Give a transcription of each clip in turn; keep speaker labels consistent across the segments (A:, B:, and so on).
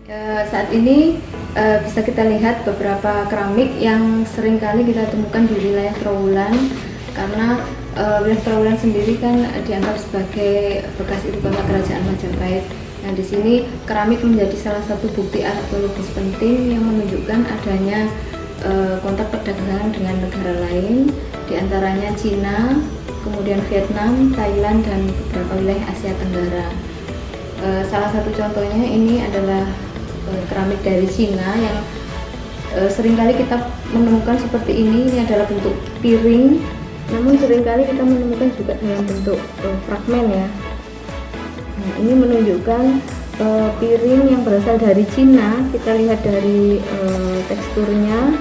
A: Saat ini bisa kita lihat beberapa keramik yang sering kali kita temukan di wilayah Trowulan, karena wilayah Trowulan sendiri kan dianggap sebagai bekas ibu kota kerajaan Majapahit. Nah, di sini keramik menjadi salah satu bukti arkeologis penting yang menunjukkan adanya kontak perdagangan dengan negara lain, diantaranya Cina, kemudian Vietnam, Thailand, dan beberapa wilayah Asia Tenggara. Salah satu contohnya ini adalah keramik dari Cina yang seringkali kita menemukan seperti ini. Ini adalah bentuk piring, namun seringkali kita menemukan juga dalam bentuk fragmen ya. Nah, ini menunjukkan piring yang berasal dari Cina. Kita lihat dari teksturnya,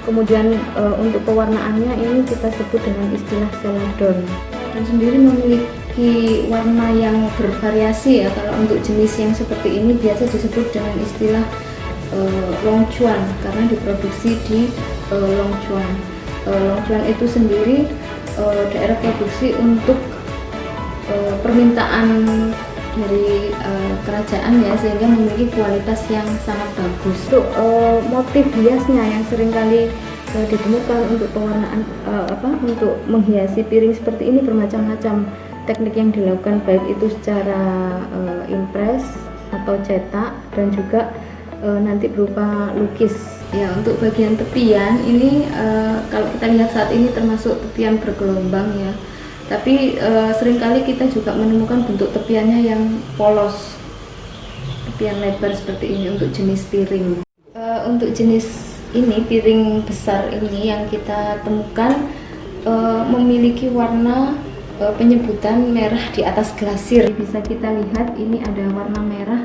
A: kemudian untuk pewarnaannya ini kita sebut dengan istilah celadon. Dan sendiri memiliki warna yang bervariasi ya. Kalau untuk jenis yang seperti ini biasa disebut dengan istilah Longchuan karena diproduksi di Longchuan. Longchuan itu sendiri daerah produksi untuk permintaan dari kerajaan ya, sehingga memiliki kualitas yang sangat bagus. Untuk motif hiasnya yang seringkali ditemukan untuk pewarnaan untuk menghiasi piring seperti ini, bermacam-macam teknik yang dilakukan, baik itu secara impres atau cetak dan juga nanti berupa lukis. Ya, untuk bagian tepian ini kalau kita lihat saat ini termasuk tepian bergelombang ya. Tapi seringkali kita juga menemukan bentuk tepiannya yang polos, tepian lebar seperti ini untuk jenis piring. Untuk jenis ini, piring besar ini yang kita temukan memiliki warna penyebutan merah di atas glasir. Bisa kita lihat ini ada warna merah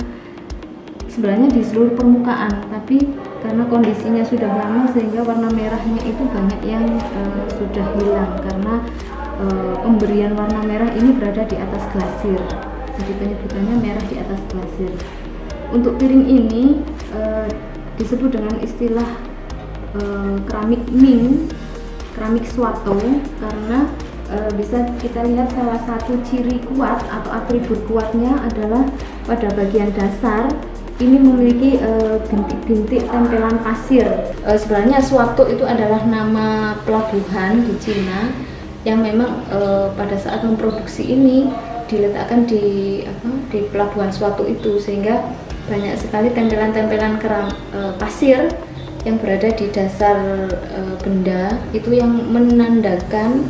A: sebenarnya di seluruh permukaan, tapi karena kondisinya sudah lama sehingga warna merahnya itu banyak yang sudah hilang karena pemberian warna merah ini berada di atas glasir. Jadi penyebutannya merah di atas glasir. Untuk piring ini disebut dengan istilah keramik Ming, keramik Swato, karena bisa kita lihat salah satu ciri kuat atau atribut kuatnya adalah pada bagian dasar ini memiliki bintik-bintik tempelan pasir. Sebenarnya Swato itu adalah nama pelabuhan di Cina yang memang pada saat memproduksi ini diletakkan di pelabuhan Swato itu, sehingga banyak sekali tempelan-tempelan pasir yang berada di dasar benda itu yang menandakan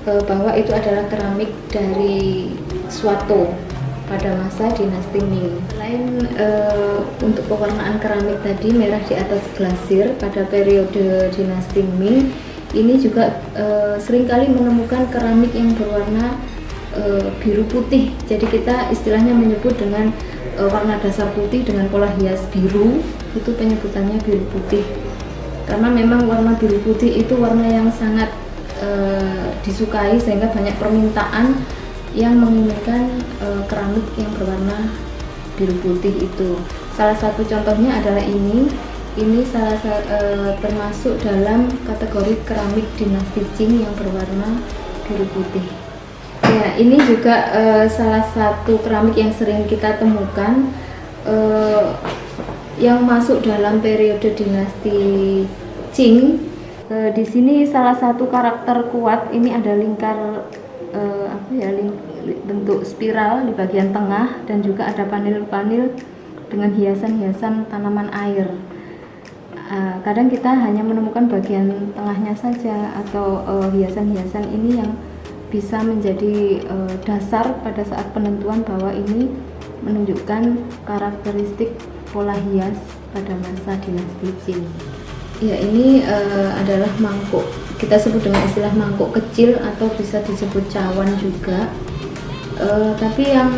A: bahwa itu adalah keramik dari Swato pada masa dinasti Ming. Selain untuk pewarnaan keramik tadi merah di atas glasir pada periode dinasti Ming, ini juga seringkali menemukan keramik yang berwarna biru putih. Jadi kita istilahnya menyebut dengan warna dasar putih dengan pola hias biru, itu penyebutannya biru putih. Karena memang warna biru putih itu warna yang sangat disukai sehingga banyak permintaan yang menginginkan keramik yang berwarna biru putih itu. Salah satu contohnya adalah ini termasuk dalam kategori keramik dinasti Qing yang berwarna biru putih. Ya, ini juga salah satu keramik yang sering kita temukan yang masuk dalam periode dinasti Qing. Di sini salah satu karakter kuat ini ada lingkar bentuk spiral di bagian tengah dan juga ada panel-panel dengan hiasan-hiasan tanaman air. Kadang kita hanya menemukan bagian tengahnya saja atau hiasan-hiasan ini yang bisa menjadi dasar pada saat penentuan bahwa ini menunjukkan karakteristik pola hias pada masa dinasti Qing. Ya, ini adalah mangkuk. Kita sebut dengan istilah mangkuk kecil atau bisa disebut cawan juga. Tapi yang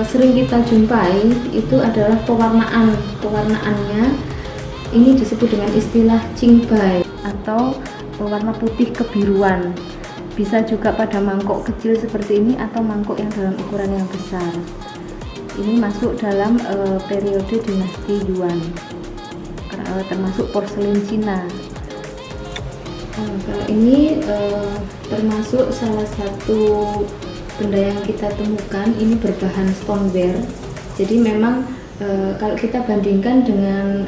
A: sering kita jumpai itu adalah pewarnaannya. Ini disebut dengan istilah Qingbai atau warna putih kebiruan. Bisa juga pada mangkuk kecil seperti ini atau mangkuk yang dalam ukuran yang besar. Ini masuk dalam periode dinasti Yuan, termasuk porselen Cina. Kalau ini termasuk salah satu benda yang kita temukan, ini berbahan stoneware. Jadi memang Kalau kita bandingkan dengan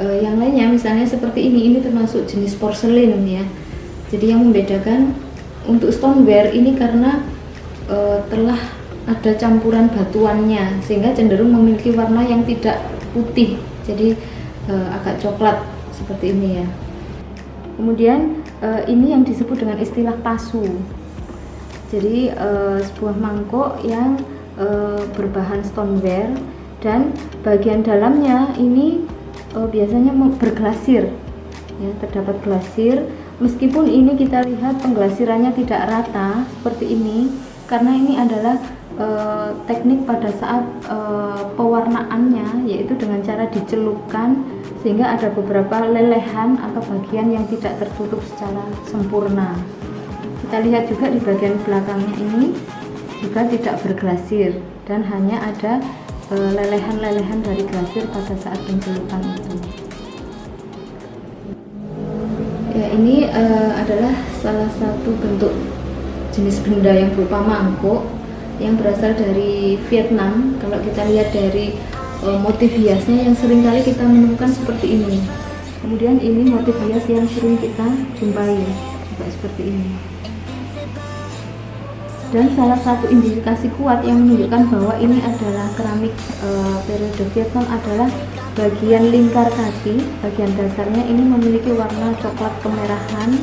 A: yang lainnya, misalnya seperti ini termasuk jenis porselin ya. Jadi yang membedakan untuk stoneware ini karena telah ada campuran batuannya sehingga cenderung memiliki warna yang tidak putih, jadi agak coklat seperti ini ya. Kemudian ini yang disebut dengan istilah pasu. Jadi sebuah mangkok yang berbahan stoneware dan bagian dalamnya ini biasanya berglasir ya, terdapat glasir. Meskipun ini kita lihat pengglasirannya tidak rata seperti ini karena ini adalah teknik pada saat pewarnaannya, yaitu dengan cara dicelupkan sehingga ada beberapa lelehan atau bagian yang tidak tertutup secara sempurna. Kita lihat juga di bagian belakangnya ini juga tidak berglasir dan hanya ada lelehan-lelehan dari glasir pada saat pencelupan itu. Ya, ini adalah salah satu bentuk jenis benda yang berupa mangkok yang berasal dari Vietnam. Kalau kita lihat dari motif hiasnya yang seringkali kita menemukan seperti ini. Kemudian ini motif hias yang sering kita jumpai juga seperti ini. Dan salah satu indikasi kuat yang menunjukkan bahwa ini adalah keramik periode Vietnam adalah bagian lingkar kaki. Bagian dasarnya ini memiliki warna coklat kemerahan.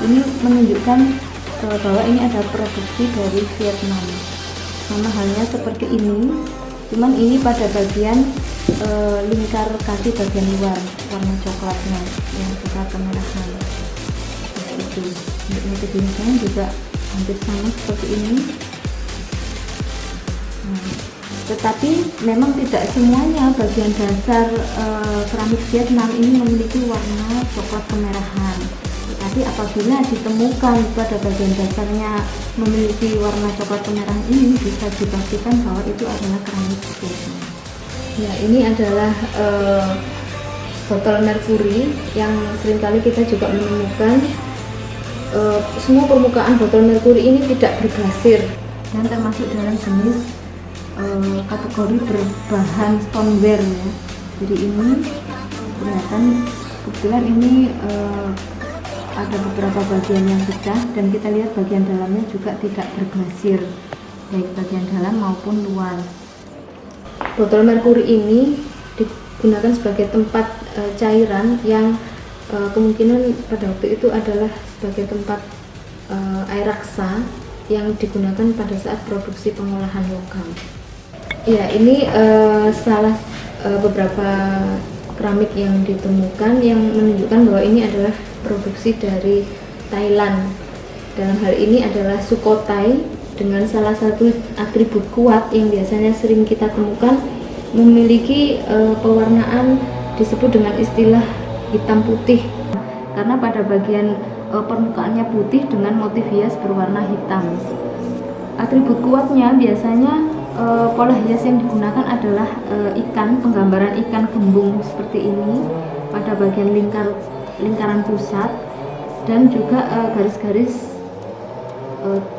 A: Ini menunjukkan bahwa ini ada produksi dari Vietnam. Sama halnya seperti ini, cuman ini pada bagian lingkar kaki bagian luar warna coklatnya yang coklat kemerahan. Itu untuk motif hiasnya juga hampir sama seperti ini. Tetapi memang tidak semuanya bagian dasar keramik Vietnam ini memiliki warna coklat kemerahan. Tetapi apabila ditemukan pada bagian dasarnya memiliki warna coklat kemerahan ini, bisa dipastikan bahwa itu adalah keramik Vietnam. Ya, ini adalah botol merkuri yang seringkali kita juga menemukan. Semua permukaan botol merkuri ini tidak berglasir dan termasuk dalam jenis kategori berbahan stoneware ya. Jadi ini kelihatan kebetulan ini ada beberapa bagian yang pecah dan kita lihat bagian dalamnya juga tidak berglasir, baik bagian dalam maupun luar. Botol merkuri ini digunakan sebagai tempat cairan yang kemungkinan pada waktu itu adalah sebagai tempat air raksa yang digunakan pada saat produksi pengolahan logam. Ya, ini salah beberapa keramik yang ditemukan yang menunjukkan bahwa ini adalah produksi dari Thailand. Dalam hal ini adalah Sukhothai dengan salah satu atribut kuat yang biasanya sering kita temukan memiliki pewarnaan disebut dengan istilah hitam putih karena pada bagian permukaannya putih dengan motif hias berwarna hitam. Atribut kuatnya biasanya pola hias yang digunakan adalah ikan, penggambaran ikan gembung seperti ini pada bagian lingkaran pusat dan juga garis-garis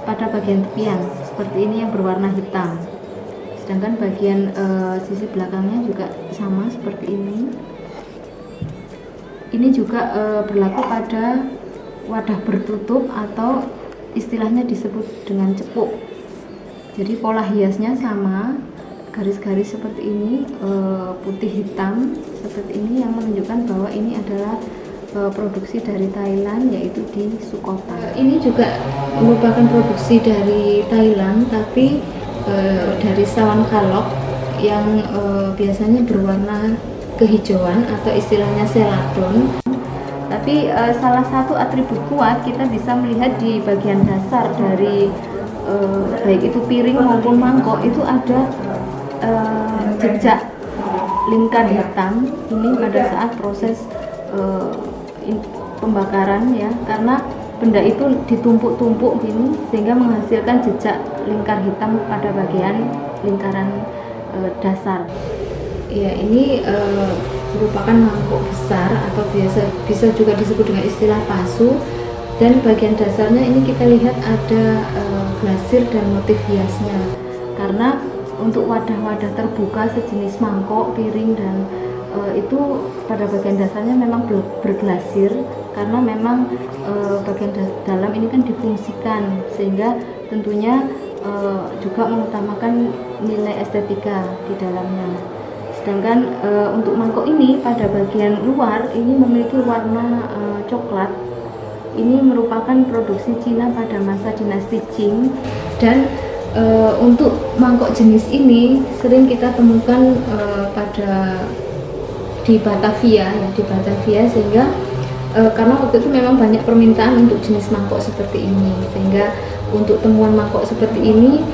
A: pada bagian tepian seperti ini yang berwarna hitam. Sedangkan bagian sisi belakangnya juga sama seperti ini. Ini juga berlaku pada wadah bertutup atau istilahnya disebut dengan cepuk. Jadi pola hiasnya sama, garis-garis seperti ini, putih hitam seperti ini yang menunjukkan bahwa ini adalah produksi dari Thailand, yaitu di Sukhothai. Ini juga merupakan produksi dari Thailand, tapi dari sawan kalok yang biasanya berwarna kehijauan atau istilahnya celadon. Tapi salah satu atribut kuat kita bisa melihat di bagian dasar dari baik itu piring maupun mangkok itu ada jejak lingkar hitam ini pada saat proses pembakaran ya, karena benda itu ditumpuk-tumpuk gini sehingga menghasilkan jejak lingkar hitam pada bagian lingkaran dasar. Ya, ini merupakan mangkok besar atau bisa juga disebut dengan istilah pasu, dan bagian dasarnya ini kita lihat ada glasir dan motif hiasnya karena untuk wadah-wadah terbuka sejenis mangkok, piring, dan itu pada bagian dasarnya memang berglasir, karena memang bagian dalam ini kan difungsikan, sehingga tentunya juga mengutamakan nilai estetika di dalamnya. Sedangkan untuk mangkok ini pada bagian luar ini memiliki warna coklat. Ini merupakan produksi Cina pada masa dinasti Qing, dan untuk mangkok jenis ini sering kita temukan di Batavia, ya, di Batavia, sehingga karena waktu itu memang banyak permintaan untuk jenis mangkok seperti ini, sehingga untuk temuan mangkok seperti ini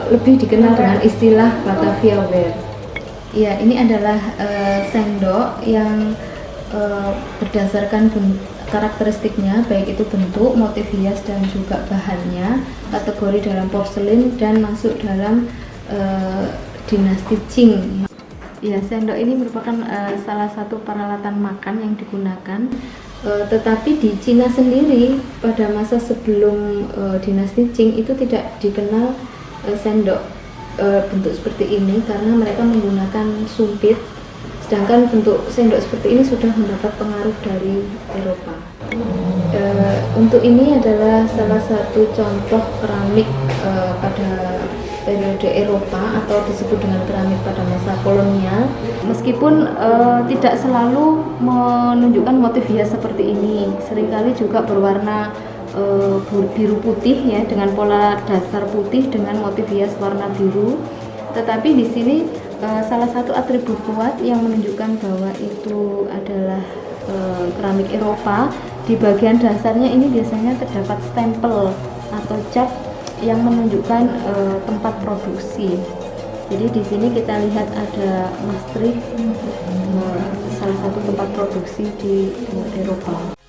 A: lebih dikenal dengan istilah Batavia ware. Ya, ini adalah sendok yang berdasarkan karakteristiknya, baik itu bentuk, motif hias, dan juga bahannya, kategori dalam porselin dan masuk dalam dinasti Qing. Ya, sendok ini merupakan salah satu peralatan makan yang digunakan, tetapi di Cina sendiri pada masa sebelum dinasti Qing itu tidak dikenal sendok bentuk seperti ini, karena mereka menggunakan sumpit, sedangkan bentuk sendok seperti ini sudah mendapat pengaruh dari Eropa. Untuk ini adalah salah satu contoh keramik pada periode Eropa, atau disebut dengan keramik pada masa kolonial. Meskipun tidak selalu menunjukkan motif hias seperti ini, seringkali juga berwarna biru putih, ya, dengan pola dasar putih dengan motif hias warna biru. Tetapi di sini salah satu atribut kuat yang menunjukkan bahwa itu adalah keramik Eropa, di bagian dasarnya ini biasanya terdapat stempel atau cap yang menunjukkan tempat produksi. Jadi di sini kita lihat ada Maastricht, salah satu tempat produksi di Eropa.